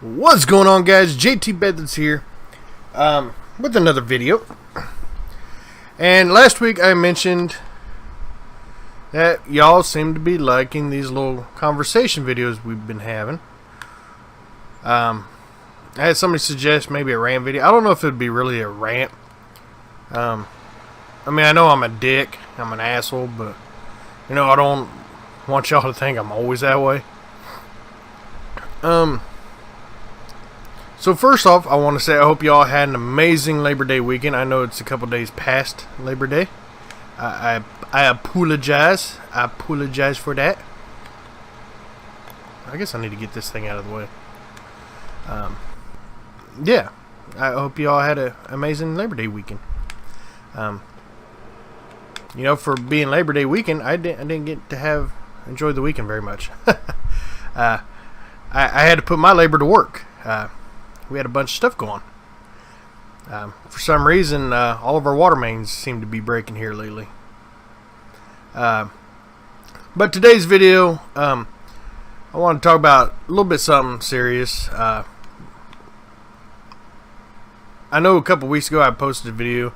What's going on, guys? JT Bedlets here with another video. And last week I mentioned that y'all seem to be liking these little conversation videos we've been having. I had somebody suggest maybe a rant video. I don't know if it would be really a rant. I mean, I know I'm a dick, I'm an asshole, but you know, I don't want y'all to think I'm always that way. So first off, I want to say I hope y'all had an amazing Labor Day weekend. I know it's a couple days past Labor Day. I apologize. I apologize for that. I guess I need to get this thing out of the way. Yeah, I hope y'all had an amazing Labor Day weekend. You know, for being Labor Day weekend, I didn't get to enjoy the weekend very much. I had to put my labor to work. We had a bunch of stuff going. For some reason, all of our water mains seem to be breaking here lately. But today's video, I want to talk about a little bit something serious. I know a couple weeks ago I posted a video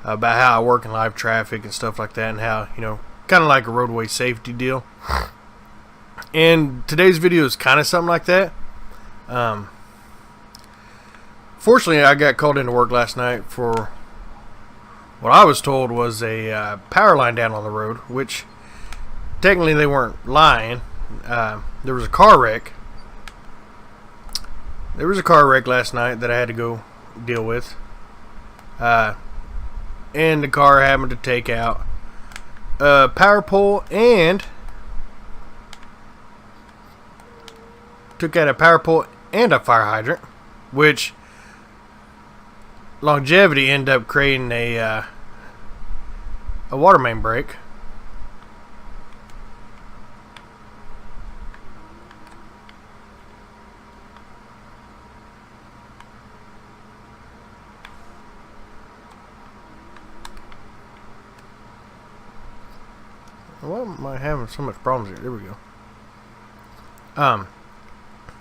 about how I work in live traffic and stuff like that, and how, you know, kind of like a roadway safety deal. And today's video is kind of something like that. Fortunately, I got called into work last night for what I was told was a power line down on the road, which technically they weren't lying. There was a car wreck. There was a car wreck last night that I had to go deal with. And the car happened to take out a power pole and took out a power pole and a fire hydrant, which longevity ended up creating a water main break. Why am I having so much problems here? There we go.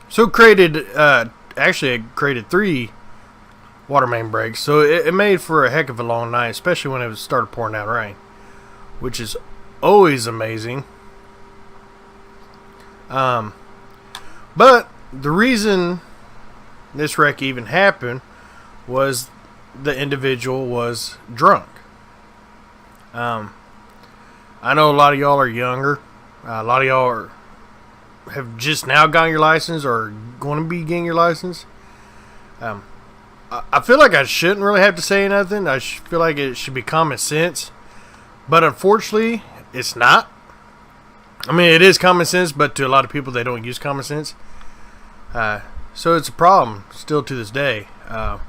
So it created, actually it created 3 water main breaks, so it made for a heck of a long night, especially when it started pouring down rain, which is always amazing. But the reason this wreck even happened was the individual was drunk. I know a lot of y'all are younger. A lot of y'all have just now gotten your license or are going to be getting your license. I feel like I shouldn't really have to say nothing. I feel like it should be common sense. But unfortunately, it's not. I mean, it is common sense, but to a lot of people, they don't use common sense. So it's a problem still to this day. I'm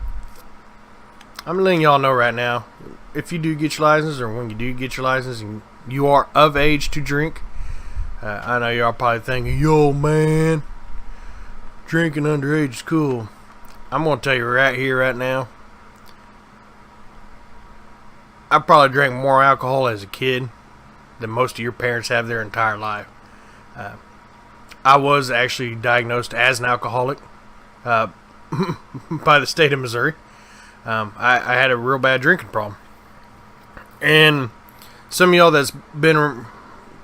letting y'all know right now, if you do get your license, or when you do get your license and you are of age to drink, I know y'all probably thinking, yo man, drinking underage is cool. I'm going to tell you right here, right now, I probably drank more alcohol as a kid than most of your parents have their entire life. I was actually diagnosed as an alcoholic by the state of Missouri. I had a real bad drinking problem. And some of y'all that's been a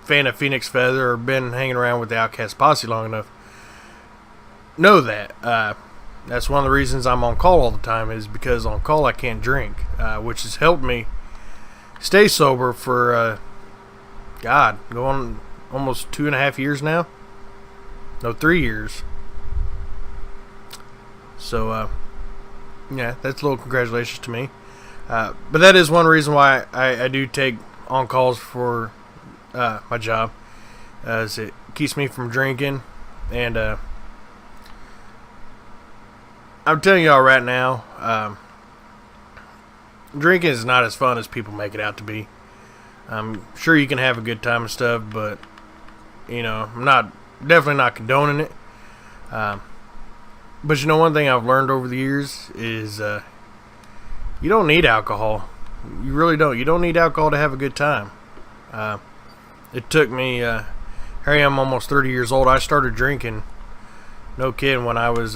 fan of Phoenix Feather or been hanging around with the Outcast Posse long enough know that. That's one of the reasons I'm on call all the time, is because on call I can't drink, which has helped me stay sober for, going almost 2.5 years now. No, 3 years. So, yeah, that's a little congratulations to me. But that is one reason why I do take on calls for my job, as it keeps me from drinking. And I'm telling y'all right now, drinking is not as fun as people make it out to be. I'm sure you can have a good time and stuff, but you know, I'm definitely not condoning it. But you know, one thing I've learned over the years is you don't need alcohol. You really don't. You don't need alcohol to have a good time. It took me, here I am almost 30 years old. I started drinking No kidding. When I was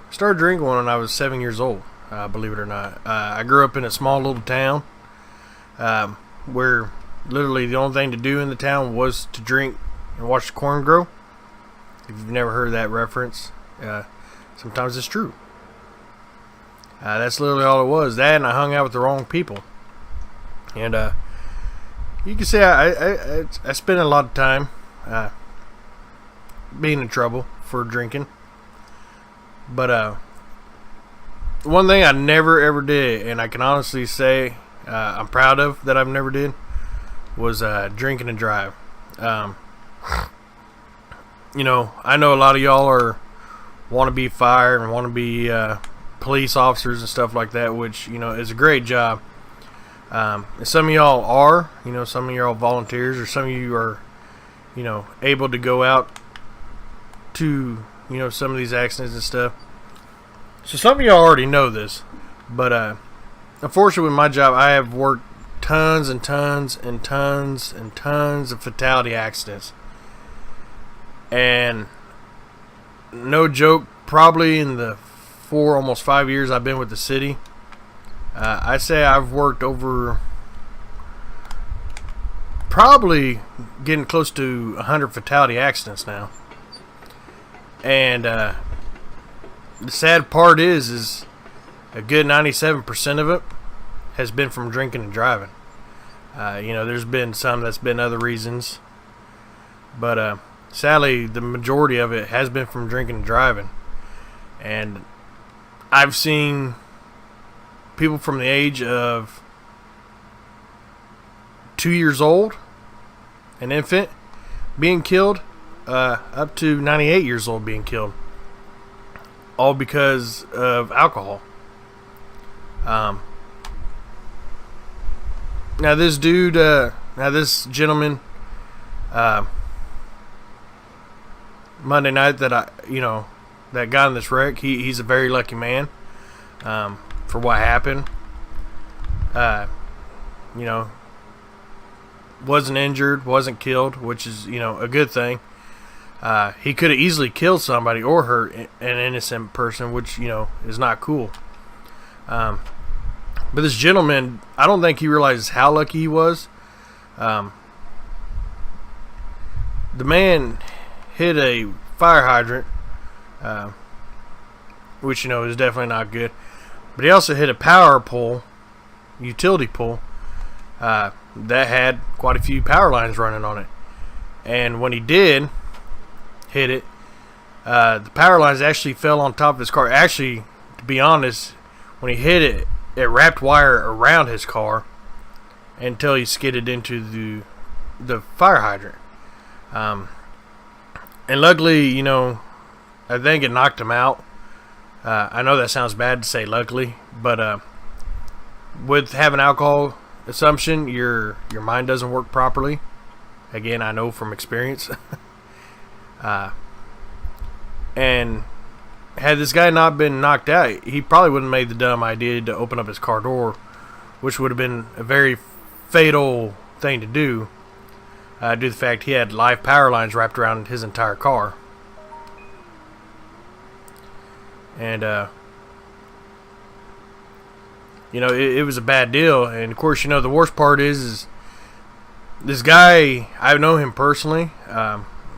started drinking when I was 7 years old. Believe it or not, I grew up in a small little town where literally the only thing to do in the town was to drink and watch the corn grow. If you've never heard that reference, sometimes it's true. That's literally all it was. That, and I hung out with the wrong people. And you can say I spent a lot of time being in trouble for drinking. But one thing I never ever did, and I can honestly say I'm proud of that I've never did, was drinking and drive. You know, I know a lot of y'all want to be fire and want to be police officers and stuff like that, which, you know, is a great job. And some of y'all are, you know, some of y'all volunteers, or some of you are, you know, able to go out to, you know, some of these accidents and stuff. So some of y'all already know this, but unfortunately with my job, I have worked tons and tons and tons and tons of fatality accidents. And no joke, probably in the almost 5 years I've been with the city, I'd say I've worked over probably getting close to 100 fatality accidents now. And the sad part is a good 97% of it has been from drinking and driving. You know, there's been some that's been other reasons, but sadly the majority of it has been from drinking and driving. And I've seen people from the age of 2 years old, an infant, being killed, up to 98 years old being killed, all because of alcohol. Now this gentleman, Monday night that got in this wreck, he's a very lucky man for what happened. You know, wasn't injured, wasn't killed, which is, you know, a good thing. He could have easily killed somebody or hurt an innocent person, which, you know, is not cool. But this gentleman, I don't think he realizes how lucky he was. The man hit a fire hydrant, which, you know, is definitely not good. But he also hit a power pole, utility pole, that had quite a few power lines running on it. And when he did hit it, the power lines actually fell on top of his car. Actually, to be honest, when he hit it, it wrapped wire around his car until he skidded into the fire hydrant. And luckily, you know, I think it knocked him out. I know that sounds bad to say luckily, but with having alcohol assumption, your mind doesn't work properly. Again, I know from experience. And had this guy not been knocked out, he probably wouldn't have made the dumb idea to open up his car door, which would have been a very fatal thing to do, due to the fact he had live power lines wrapped around his entire car. And you know, it was a bad deal. And of course, you know, the worst part is this guy, I know him personally.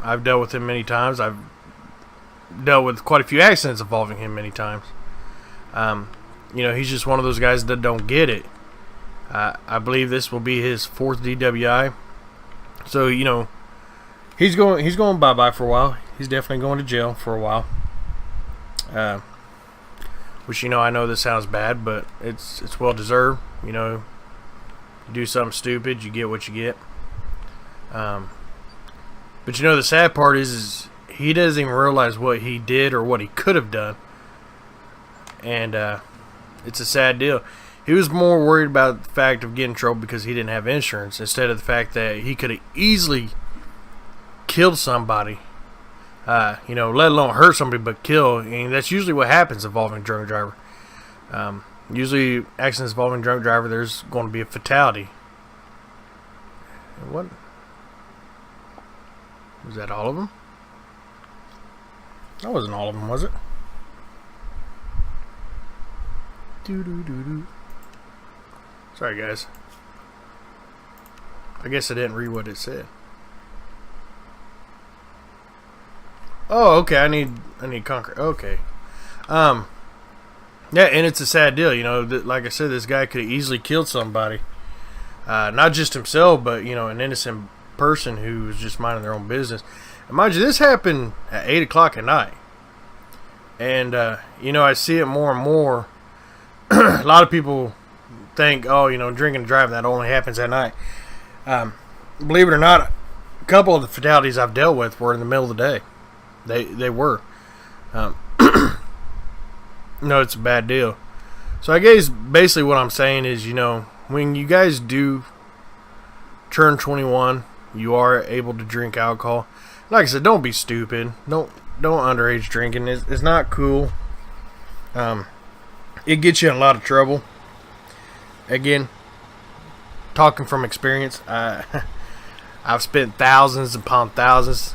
I've dealt with him many times. I've dealt with quite a few accidents involving him many times. You know, he's just one of those guys that don't get it. I believe this will be his 4th DWI. So, you know, he's going bye-bye for a while. He's definitely going to jail for a while. Which, you know, I know this sounds bad, but it's well deserved. You know, you do something stupid, you get what you get. But you know, the sad part is he doesn't even realize what he did or what he could have done. And it's a sad deal. He was more worried about the fact of getting in trouble because he didn't have insurance, instead of the fact that he could have easily killed somebody. You know, let alone hurt somebody, but kill. And that's usually what happens involving a drunk driver. Usually, accidents involving a drunk driver, there's going to be a fatality. What? Was that all of them? That wasn't all of them, was it? Doo-doo-doo-doo. Sorry, guys. I guess I didn't read what it said. Oh, okay. I need concrete. Okay. Yeah, and it's a sad deal. You know, like I said, this guy could have easily killed somebody. Not just himself, but, you know, an innocent person who was just minding their own business. And mind you, this happened at 8 o'clock at night. And, you know, I see it more and more. A lot of people think, oh, you know, drinking and driving, that only happens at night. Believe it or not, a couple of the fatalities I've dealt with were in the middle of the day. They were. No, it's a bad deal. So I guess basically what I'm saying is, you know, when you guys do turn 21, you are able to drink alcohol. Like I said, don't be stupid. Don't underage drinking. It's not cool. It gets you in a lot of trouble. Again, talking from experience, I've spent thousands upon thousands.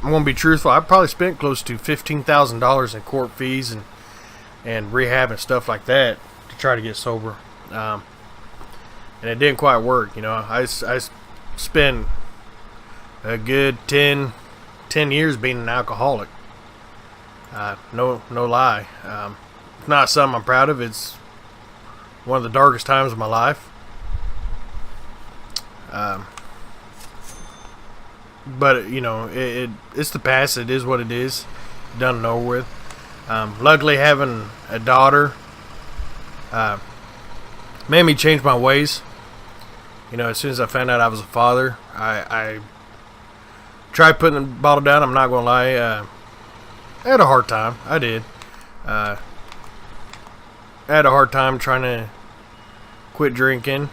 I'm going to be truthful. I probably spent close to $15,000 in court fees and rehab and stuff like that to try to get sober. And it didn't quite work. You know, I spent a good 10 years being an alcoholic. No lie. It's not something I'm proud of. It's one of the darkest times of my life. But, you know, it's the past. It is what it is. Done and over with. Luckily, having a daughter made me change my ways. You know, as soon as I found out I was a father, I tried putting the bottle down. I'm not going to lie. I had a hard time. I did. I had a hard time trying to quit drinking.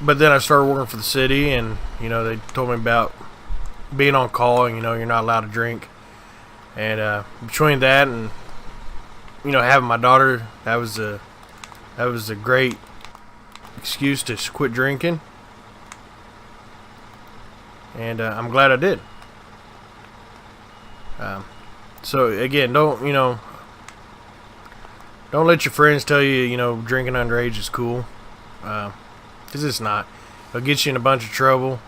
But then I started working for the city, and, you know, they told me about being on call, and, you know, you're not allowed to drink. And between that and, you know, having my daughter, that was a great excuse to quit drinking. And I'm glad I did. So again, don't let your friends tell you, you know, drinking underage is cool. Because it's not. It'll get you in a bunch of trouble.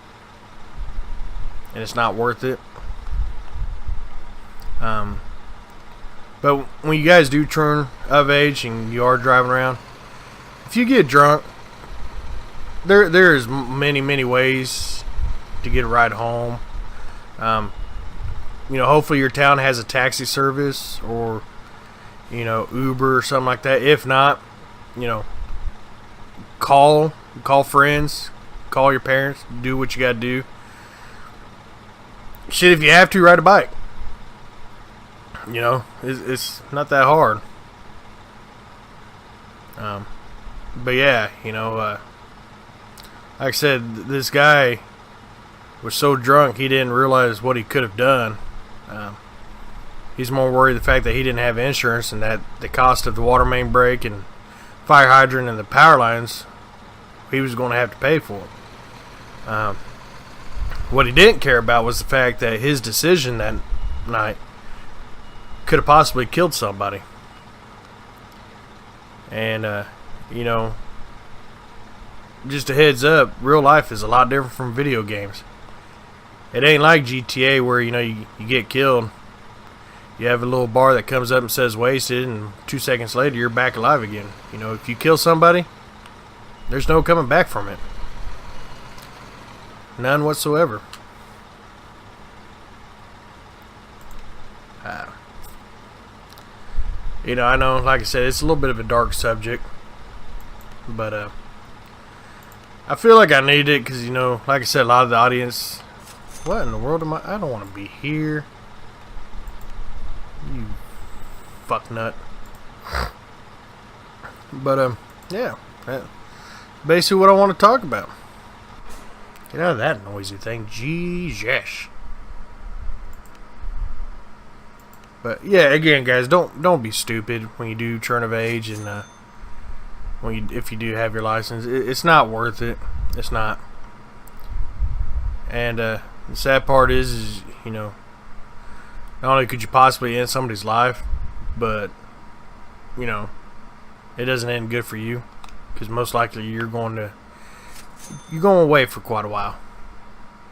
And it's not worth it. But when you guys do turn of age and you are driving around, if you get drunk, there is many ways to get a ride home. You know, hopefully your town has a taxi service or, you know, Uber or something like that. If not, you know, call friends, call your parents, do what you gotta do. Shit, if you have to, ride a bike. You know, it's not that hard. But yeah, you know, like I said, this guy was so drunk he didn't realize what he could have done. He's more worried the fact that he didn't have insurance and that the cost of the water main break and fire hydrant and the power lines he was going to have to pay for it. What he didn't care about was the fact that his decision that night could have possibly killed somebody. And you know, just a heads up, real life is a lot different from video games. It ain't like GTA where, you know, you get killed, you have a little bar that comes up and says wasted, and 2 seconds later you're back alive again. You know, if you kill somebody, there's no coming back from it. None whatsoever. You know, I know, like I said, it's a little bit of a dark subject, but I feel like I need it because, you know, like I said, a lot of the audience, what in the world am I don't want to be here. You fuck nut. But yeah, that's basically what I want to talk about. Get out of that noisy thing, Jesus. But yeah, again, guys, don't be stupid when you do turn of age, and if you do have your license, it's not worth it. It's not. And the sad part is, you know, not only could you possibly end somebody's life, but, you know, it doesn't end good for you, because most likely you're going away for quite a while,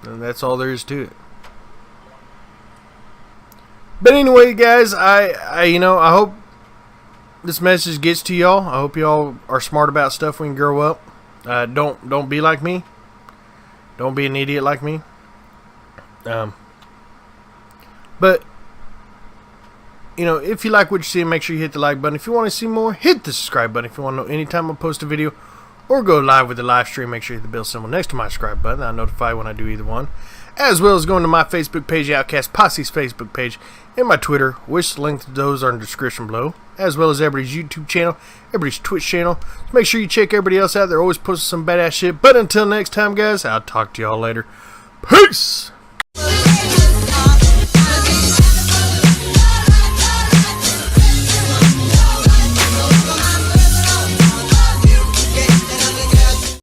and that's all there is to it. But anyway, guys, I hope this message gets to y'all. I hope y'all are smart about stuff when you grow up. Don't be like me. Don't be an idiot like me. But if you like what you see, make sure you hit the like button. If you want to see more, hit the subscribe button. If you want to know anytime I post a video or go live with the live stream, make sure you hit the bell symbol next to my subscribe button. I'll notify when I do either one. As well as going to my Facebook page, Outcast, Posse's Facebook page, and my Twitter, which links to those are in the description below. As well as everybody's YouTube channel, everybody's Twitch channel. So make sure you check everybody else out. They're always posting some badass shit. But until next time, guys, I'll talk to y'all later. Peace!